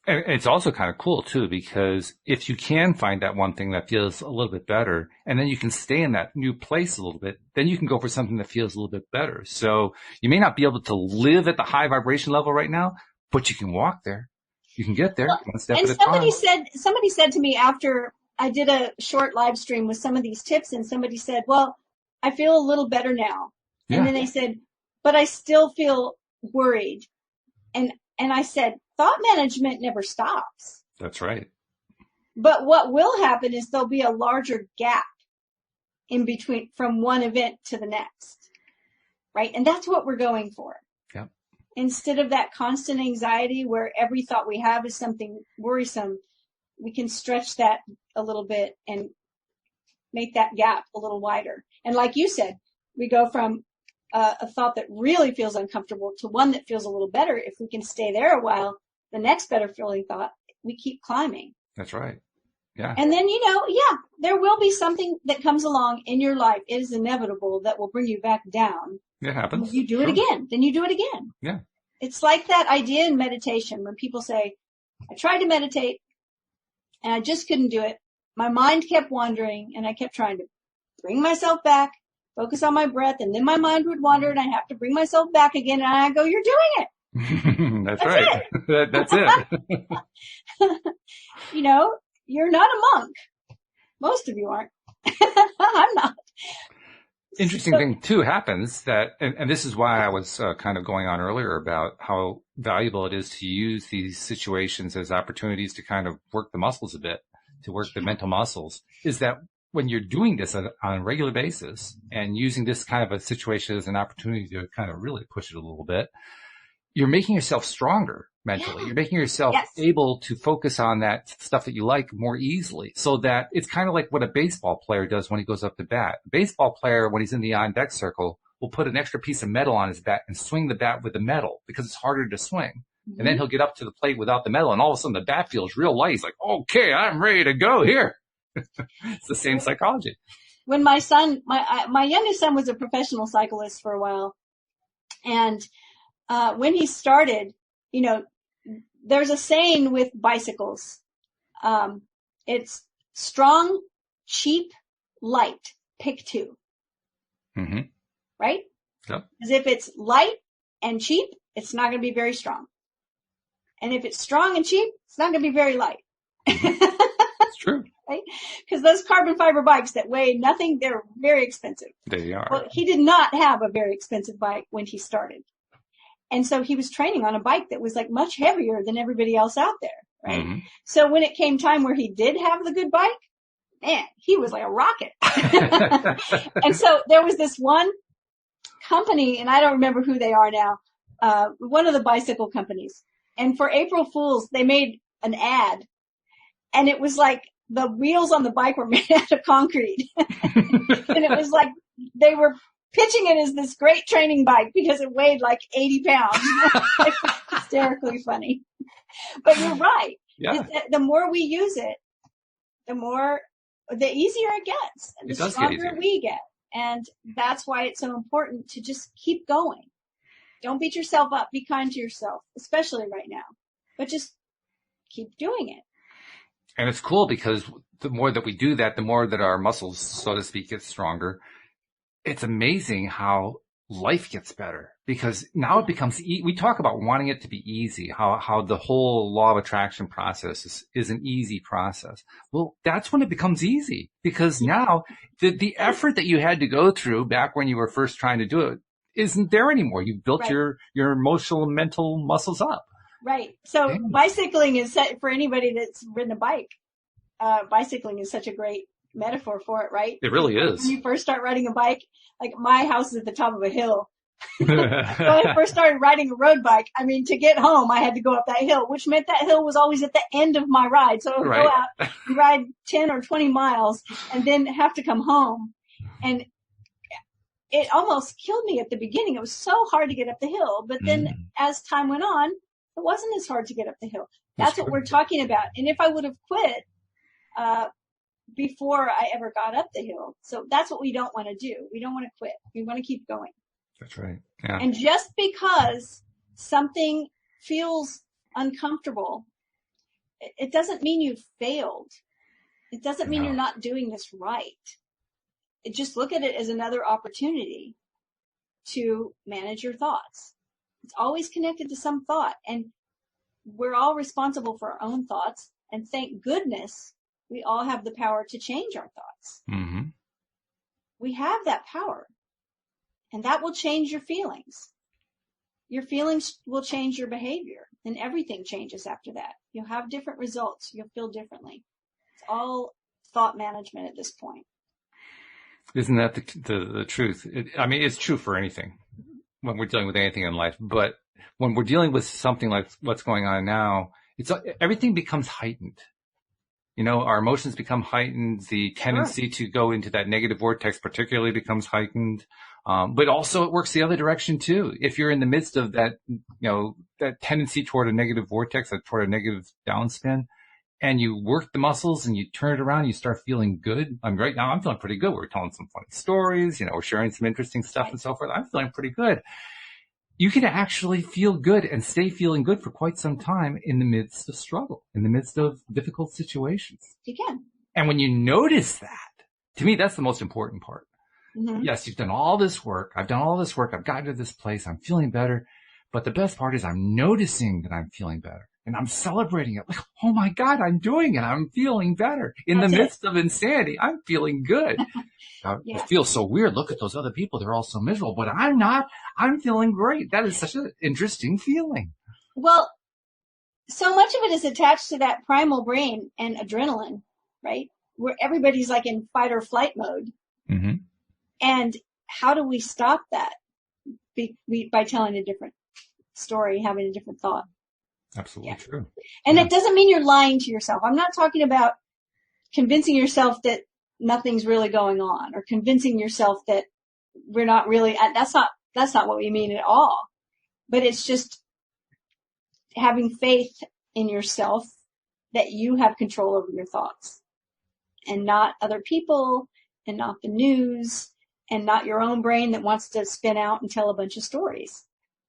And it's also kind of cool too, because if you can find that one thing that feels a little bit better, and then you can stay in that new place a little bit, then you can go for something that feels a little bit better. So you may not be able to live at the high vibration level right now, but you can walk there. You can get there one step at a time. Somebody said to me after I did a short live stream with some of these tips, and somebody said, well, I feel a little better now. Yeah. And then they said, but I still feel worried. And I said, thought management never stops. That's right. But what will happen is there'll be a larger gap in between from one event to the next, right? And that's what we're going for. Yep. Instead of that constant anxiety where every thought we have is something worrisome, we can stretch that a little bit and make that gap a little wider. And like you said, we go from a thought that really feels uncomfortable to one that feels a little better. If we can stay there a while, the next better feeling thought, we keep climbing. That's right. Yeah. And then, there will be something that comes along in your life. It is inevitable that will bring you back down. It happens. You do it again. Then you do it again. Yeah. It's like that idea in meditation when people say, I tried to meditate and I just couldn't do it. My mind kept wandering and I kept trying to bring myself back, focus on my breath, and then my mind would wander and I have to bring myself back again. And I go, you're doing it. That's right. That's it. You're not a monk. Most of you aren't. I'm not. Interesting thing too happens that, and this is why I was kind of going on earlier about how valuable it is to use these situations as opportunities to kind of work the muscles a bit, to work the mental muscles, is that when you're doing this on a regular basis and using this kind of a situation as an opportunity to kind of really push it a little bit, you're making yourself stronger mentally. Yeah. You're making yourself able to focus on that stuff that you like more easily, so that it's kind of like what a baseball player does when he goes up to bat. A baseball player, when he's in the on-deck circle, will put an extra piece of metal on his bat and swing the bat with the metal because it's harder to swing. Mm-hmm. And then he'll get up to the plate without the metal, and all of a sudden the bat feels real light. He's like, okay, I'm ready to go here. It's the same psychology. When my son, my youngest son was a professional cyclist for a while, and when he started, there's a saying with bicycles. It's strong, cheap, light. Pick two. Mm-hmm. Right? Yep. Because if it's light and cheap, it's not going to be very strong. And if it's strong and cheap, it's not going to be very light. It's true. Right? Because those carbon fiber bikes that weigh nothing, they're very expensive. They are. Well, he did not have a very expensive bike when he started. And so he was training on a bike that was like much heavier than everybody else out there, right? Mm-hmm. So when it came time where he did have the good bike, man, he was like a rocket. And so there was this one company, and I don't remember who they are now, one of the bicycle companies. And for April Fools, they made an ad, and it was like the wheels on the bike were made out of concrete. And it was like they were pitching it as this great training bike because it weighed like 80 pounds. It was hysterically funny. But you're right. Yeah. The more we use it, the easier it gets. And the stronger we get. And that's why it's so important to just keep going. Don't beat yourself up. Be kind to yourself, especially right now. But just keep doing it. And it's cool because the more that we do that, the more that our muscles, so to speak, get stronger. It's amazing how life gets better because now it becomes, we talk about wanting it to be easy, how the whole law of attraction process is an easy process. Well, that's when it becomes easy because now the effort that you had to go through back when you were first trying to do it isn't there anymore. You've built your emotional and mental muscles up. Right. So bicycling is for anybody that's ridden a bike. Bicycling is such a great metaphor for it, right? It really is. When you first start riding a bike, like my house is at the top of a hill. So when I first started riding a road bike, to get home, I had to go up that hill, which meant that hill was always at the end of my ride. So I would go out and ride 10 or 20 miles and then have to come home. And it almost killed me at the beginning. It was so hard to get up the hill. But then as time went on, it wasn't as hard to get up the hill. That's what we're talking about. And if I would have quit, before I ever got up the hill. So that's what we don't want to do. We don't want to quit. We want to keep going. That's right. Yeah. And just because something feels uncomfortable, it doesn't mean you've failed. It doesn't mean you're not doing this right. Just look at it as another opportunity to manage your thoughts. It's always connected to some thought, and we're all responsible for our own thoughts. And thank goodness we all have the power to change our thoughts. Mm-hmm. We have that power, and that will change your feelings. Your feelings will change your behavior, and everything changes after that. You'll have different results. You'll feel differently. It's all thought management at this point. Isn't that the truth? It's true for anything when we're dealing with anything in life, but when we're dealing with something like what's going on now, everything becomes heightened. Our emotions become heightened. The tendency to go into that negative vortex particularly becomes heightened. But also it works the other direction too. If you're in the midst of that, that tendency toward a negative vortex, toward a negative downspin, and you work the muscles and you turn it around, you start feeling good. Right now I'm feeling pretty good. We're telling some funny stories, we're sharing some interesting stuff and so forth. I'm feeling pretty good. You can actually feel good and stay feeling good for quite some time in the midst of struggle, in the midst of difficult situations. You can. And when you notice that, to me, that's the most important part. Mm-hmm. Yes, you've done all this work. I've done all this work. I've gotten to this place. I'm feeling better. But the best part is I'm noticing that I'm feeling better. And I'm celebrating it. Like, oh my God, I'm doing it. I'm feeling better. In the midst of insanity, I'm feeling good. It feels so weird. Look at those other people. They're all so miserable, but I'm not. I'm feeling great. That is such an interesting feeling. Well, so much of it is attached to that primal brain and adrenaline, right? Where everybody's like in fight or flight mode. Mm-hmm. And how do we stop that? By telling a different story, having a different thought. Absolutely true. And it doesn't mean you're lying to yourself. I'm not talking about convincing yourself that nothing's really going on, or convincing yourself that we're not really, that's not what we mean at all. But it's just having faith in yourself that you have control over your thoughts, and not other people, and not the news, and not your own brain that wants to spin out and tell a bunch of stories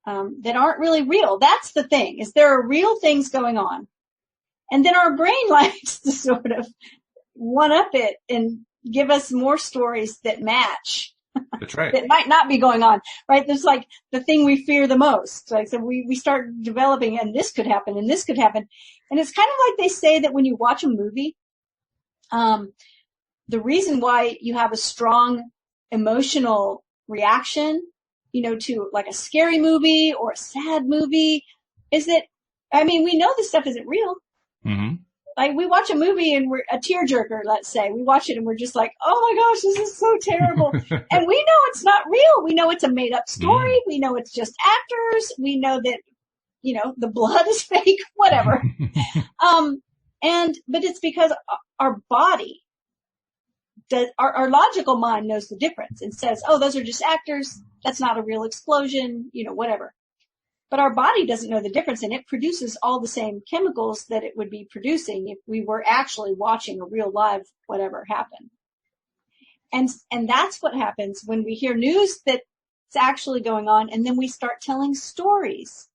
that aren't really real. That's the thing, is there are real things going on. And then our brain likes to sort of one-up it and give us more stories that match. That's right. That might not be going on, right? There's like the thing we fear the most. Like, so we start developing, and this could happen, and this could happen. And it's kind of like they say that when you watch a movie, the reason why you have a strong emotional reaction, to like a scary movie or a sad movie, is that, we know this stuff isn't real. Mm-hmm. Like, we watch a movie and we're a tearjerker, let's say. We watch it and we're just like, oh my gosh, this is so terrible. And we know it's not real. We know it's a made up story. We know it's just actors. We know that, the blood is fake, whatever. But it's because our body our logical mind knows the difference and says, oh, those are just actors. That's not a real explosion, whatever. But our body doesn't know the difference, and it produces all the same chemicals that it would be producing if we were actually watching a real live whatever happen. And that's what happens when we hear news that's actually going on, and then we start telling stories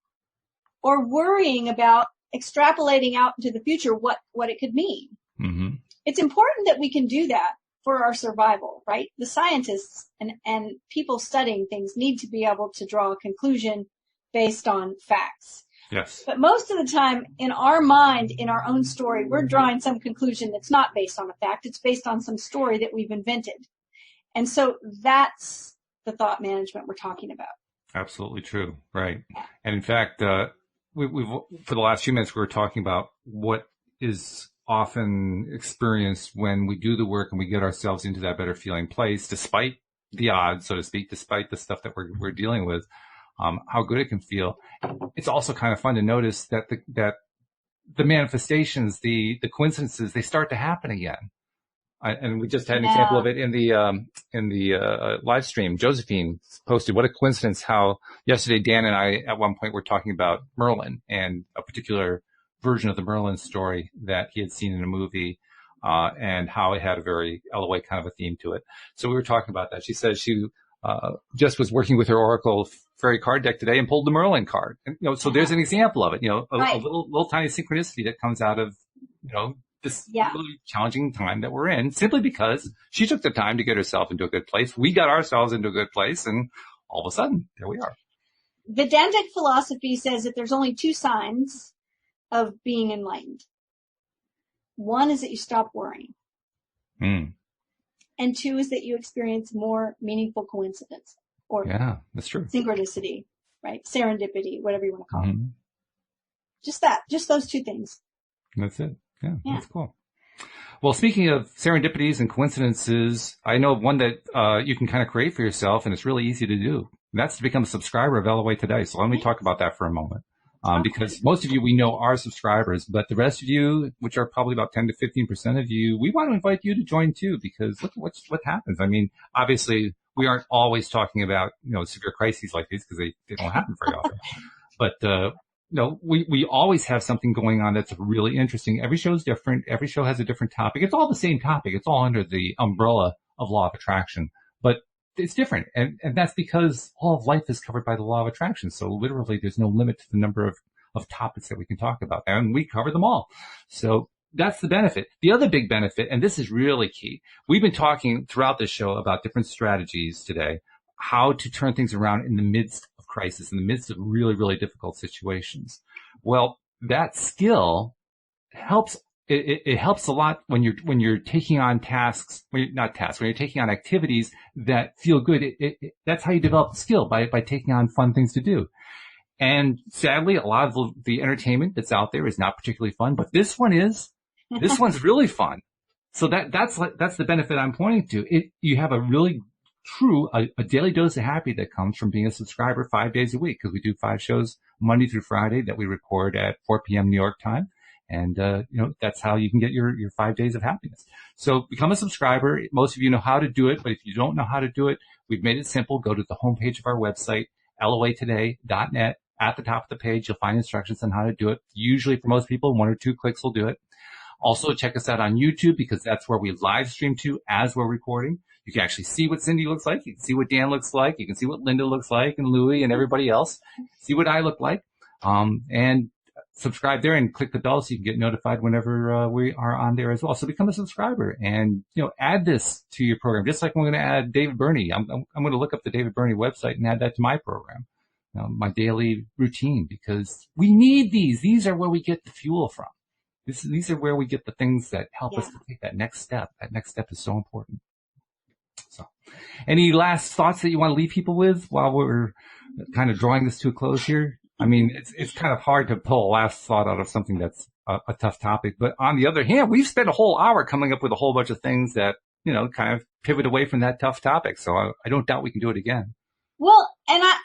or worrying about extrapolating out into the future what it could mean. Mm-hmm. It's important that we can do that for our survival, right? The scientists and people studying things need to be able to draw a conclusion based on facts. Yes. But most of the time, in our mind, in our own story, we're drawing some conclusion that's not based on a fact. It's based on some story that we've invented. And so that's the thought management we're talking about. Absolutely true. Right. And in fact, we've for the last few minutes, we were talking about what is often experienced when we do the work and we get ourselves into that better feeling place, despite the odds, so to speak, despite the stuff that we're dealing with. How good it can feel. It's also kind of fun to notice that the manifestations, the coincidences, they start to happen again. And we just had an example of it in the live stream. Josephine posted, what a coincidence how yesterday Dan and I at one point were talking about Merlin and a particular version of the Merlin story that he had seen in a movie, and how it had a very LOA kind of a theme to it. So we were talking about that. She said she just was working with her Oracle fairy card deck today and pulled the Merlin card. And, so there's an example of it, a little tiny synchronicity that comes out of, this really challenging time that we're in, simply because she took the time to get herself into a good place. We got ourselves into a good place, and all of a sudden, there we are. Vedantic philosophy says that there's only two signs of being enlightened. One is that you stop worrying. And two is that you experience more meaningful coincidence. Or that's true. Synchronicity, right? Serendipity, whatever you want to call it. Just those two things. That's it. Yeah, that's cool. Well, speaking of serendipities and coincidences, I know of one that you can kind of create for yourself, and it's really easy to do. And that's to become a subscriber of LOA Today. So let me talk about that for a moment. Because most of you we know are subscribers, but the rest of you, which are probably about 10 to 15% of you, we want to invite you to join too, because look at what happens. I mean, obviously we aren't always talking about, severe crises like these because they don't happen very often. But, we always have something going on that's really interesting. Every show is different. Every show has a different topic. It's all the same topic. It's all under the umbrella of law of attraction, but it's different. And that's because all of life is covered by the law of attraction. So literally there's no limit to the number of topics that we can talk about, and we cover them all. So that's the benefit. The other big benefit, and this is really key, we've been talking throughout this show about different strategies today, how to turn things around in the midst of crisis, in the midst of really, really difficult situations. Well, that skill helps. It helps a lot when you're taking on tasks, when you're taking on activities that feel good. That's how you develop the skill, by taking on fun things to do. And sadly, a lot of the entertainment that's out there is not particularly fun, but this one is. This one's really fun. So that's the benefit I'm pointing to. You have a really true, a daily dose of happy that comes from being a subscriber 5 days a week, because we do 5 shows Monday through Friday that we record at 4 p.m. New York time. And, that's how you can get your 5 days of happiness. So become a subscriber. Most of you know how to do it, but if you don't know how to do it, we've made it simple. Go to the homepage of our website, loatoday.net. At the top of the page, you'll find instructions on how to do it. Usually for most people, 1 or 2 clicks will do it. Also check us out on YouTube, because that's where we live stream to as we're recording. You can actually see what Cindy looks like. You can see what Dan looks like. You can see what Linda looks like, and Louie and everybody else. See what I look like. And subscribe there and click the bell so you can get notified whenever we are on there as well. So become a subscriber and, add this to your program. Just like I'm going to add David Burney. I'm going to look up the David Burney website and add that to my program, my daily routine, because we need these. These are where we get the fuel from. These are where we get the things that help us to take that next step. That next step is so important. So any last thoughts that you want to leave people with while we're kind of drawing this to a close here? I mean, it's kind of hard to pull a last thought out of something that's a tough topic. But on the other hand, we've spent a whole hour coming up with a whole bunch of things that, kind of pivot away from that tough topic. So I don't doubt we can do it again. Well, and I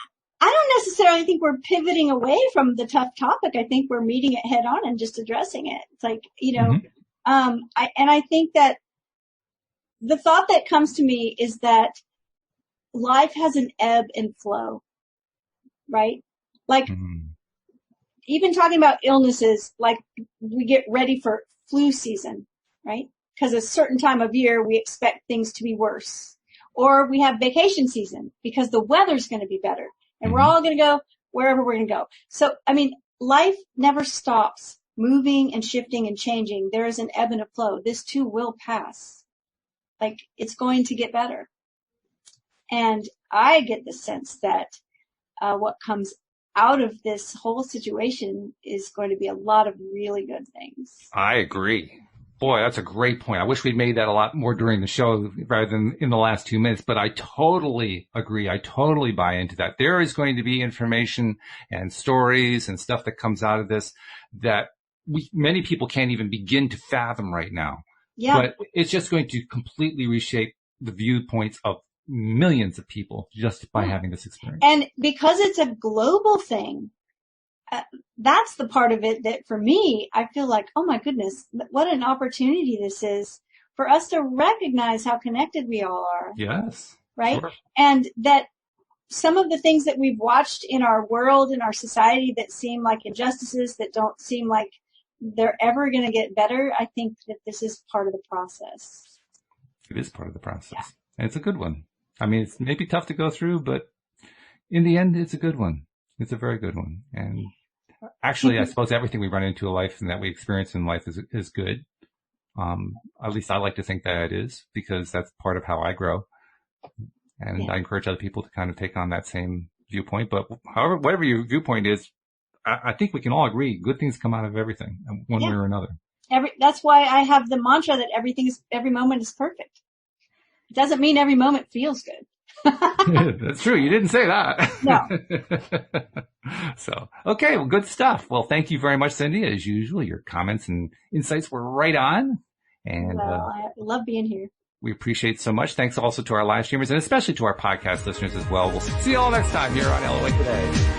don't necessarily think we're pivoting away from the tough topic. I think we're meeting it head on and just addressing it. It's like, I think that the thought that comes to me is that life has an ebb and flow, right? Like, even talking about illnesses, like we get ready for flu season, right? Because a certain time of year, we expect things to be worse. Or we have vacation season because the weather's going to be better. And we're all going to go wherever we're going to go. So, I mean, life never stops moving and shifting and changing. There is an ebb and a flow. This too will pass. Like, it's going to get better. And I get the sense that what comes out of this whole situation is going to be a lot of really good things. I agree. Boy, that's a great point. I wish we'd made that a lot more during the show rather than in the last 2 minutes, but I totally agree. I totally buy into that. There is going to be information and stories and stuff that comes out of this that many people can't even begin to fathom right now. Yeah. But it's just going to completely reshape the viewpoints of millions of people just by having this experience. And because it's a global thing, that's the part of it that for me, I feel like, oh my goodness, what an opportunity this is for us to recognize how connected we all are. Yes. Right? Sure. And that some of the things that we've watched in our world, in our society that seem like injustices, that don't seem like they're ever going to get better, I think that this is part of the process. It is part of the process. Yeah. And it's a good one. I mean, it's maybe tough to go through, but in the end, it's a good one. It's a very good one. And actually, I suppose everything we run into in life and that we experience in life is good. At least I like to think that it is, because that's part of how I grow. And I encourage other people to kind of take on that same viewpoint. But however, whatever your viewpoint is, I think we can all agree good things come out of everything, one way or another. That's why I have the mantra that every moment is perfect. It doesn't mean every moment feels good. That's true. You didn't say that. No. So, okay. Well, good stuff. Well, thank you very much, Cindy. As usual, your comments and insights were right on. And well, I love being here. We appreciate so much. Thanks also to our live streamers and especially to our podcast listeners as well. We'll see you all next time here on LOA Today.